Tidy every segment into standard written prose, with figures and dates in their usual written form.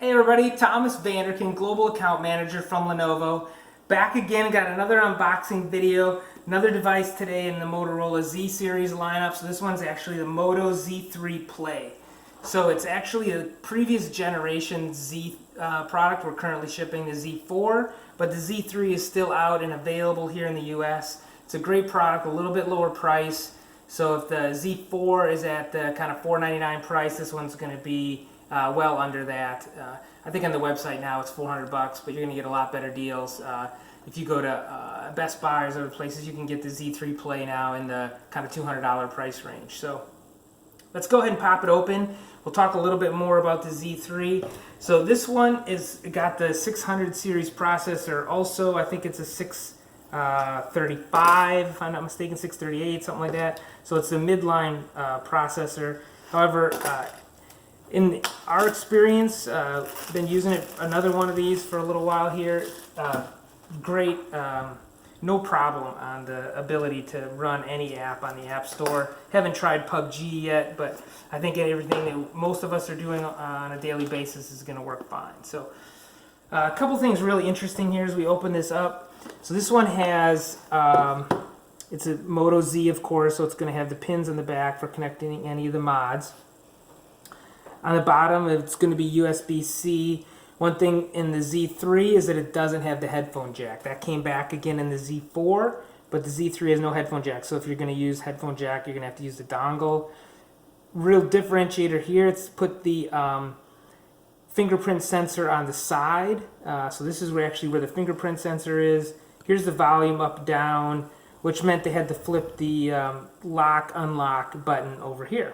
Hey everybody, Thomas Vanderkin, Global Account Manager from Lenovo. Back again, got another unboxing video, another device today in the Motorola Z series lineup. So this one's actually the Moto Z3 Play. So it's actually a previous generation Z product. We're currently shipping the Z4, but the Z3 is still out and available here in the US. It's a great product, a little bit lower price. So if the Z4 is at the kind of $499 price, this one's going to be well under that. I think on the website now it's $400, but you're going to get a lot better deals. If you go to Best Buy or other places, you can get the Z3 Play now in the kind of $200 price range. So let's go ahead and pop it open. We'll talk a little bit more about the Z3. So this one is got the 600 series processor. Also, I think it's a 635, if I'm not mistaken, 638, something like that. So it's a midline processor. However, in our experience, been using another one of these for a little while here. Great, no problem on the ability to run any app on the App Store. Haven't tried PUBG yet, but I think everything that most of us are doing on a daily basis is going to work fine. So a couple things really interesting here as we open this up. So this one has, it's a Moto Z, of course, so it's going to have the pins on the back for connecting any of the mods. On the bottom, it's going to be USB-C. One thing in the Z3 is that it doesn't have the headphone jack. That came back again in the Z4, but the Z3 has no headphone jack. So if you're going to use headphone jack, you're going to have to use the dongle. Real differentiator here, it's put the fingerprint sensor on the side. So this is where the fingerprint sensor is. Here's the volume up, down, which meant they had to flip the lock, unlock button over here.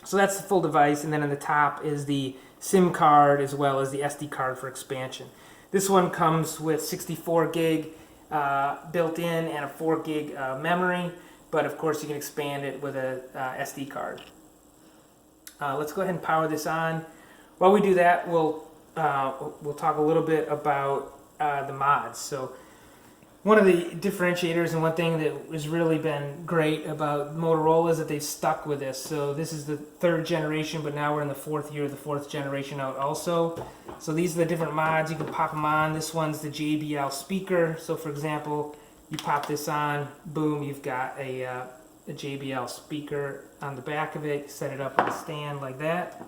So that's the full device, and then on the top is the SIM card as well as the SD card for expansion. This one comes with 64 gig built in and a 4 gig memory, but of course you can expand it with a SD card. Let's go ahead and power this on. While we do that, we'll talk a little bit about the mods. So one of the differentiators and one thing that has really been great about Motorola is that they've stuck with this. So this is the 3rd generation, but now we're in the 4th year of the 4th generation out also. So these are the different mods. You can pop them on. This one's the JBL speaker. So for example, you pop this on, boom, you've got a JBL speaker on the back of it. Set it up on a stand like that,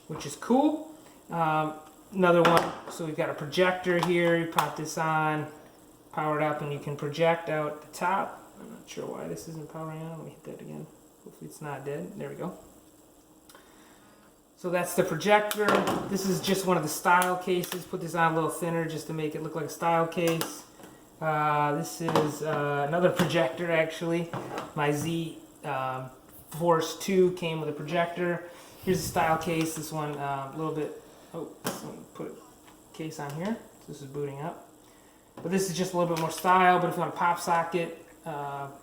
which is cool. Another one, so we've got a projector here. You pop this on, power it up, and you can project out the top. I'm not sure why this isn't powering on. Let me hit that again. Hopefully it's not dead. There we go. So that's the projector. This is just one of the style cases. Put this on a little thinner just to make it look like a style case. This is another projector actually. My Z Force 2 came with a projector. Here's the style case. This one a little bit, let me put a case on here. So this is booting up. But this is just a little bit more style, but if you want a pop socket,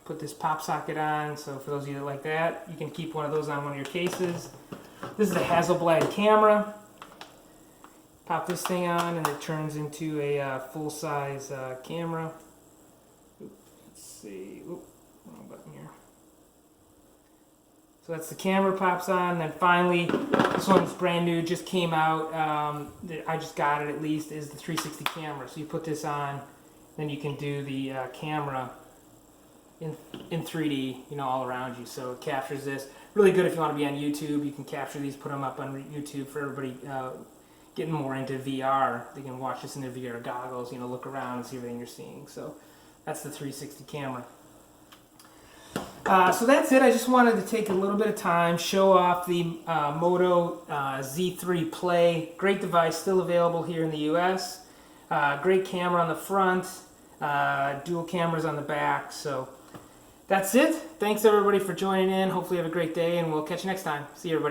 put this pop socket on. So for those of you that like that, you can keep one of those on one of your cases. This is a Hasselblad Camera. Pop this thing on and it turns into a full-size camera. Let's see, wrong button here. So that's the camera pops on. Then finally, this one's brand new, just came out. I just got it at least, is the 360 camera. So you put this on, then you can do the camera in 3D, all around you. So it captures this. Really good if you want to be on YouTube. You can capture these, put them up on YouTube for everybody getting more into VR. They can watch this in their VR goggles, look around and see everything you're seeing. So that's the 360 camera. So that's it. I just wanted to take a little bit of time, show off the Moto Z3 Play. Great device, still available here in the US. Great camera on the front, dual cameras on the back. So that's it. Thanks everybody for joining in. Hopefully you have a great day, and we'll catch you next time. See you everybody.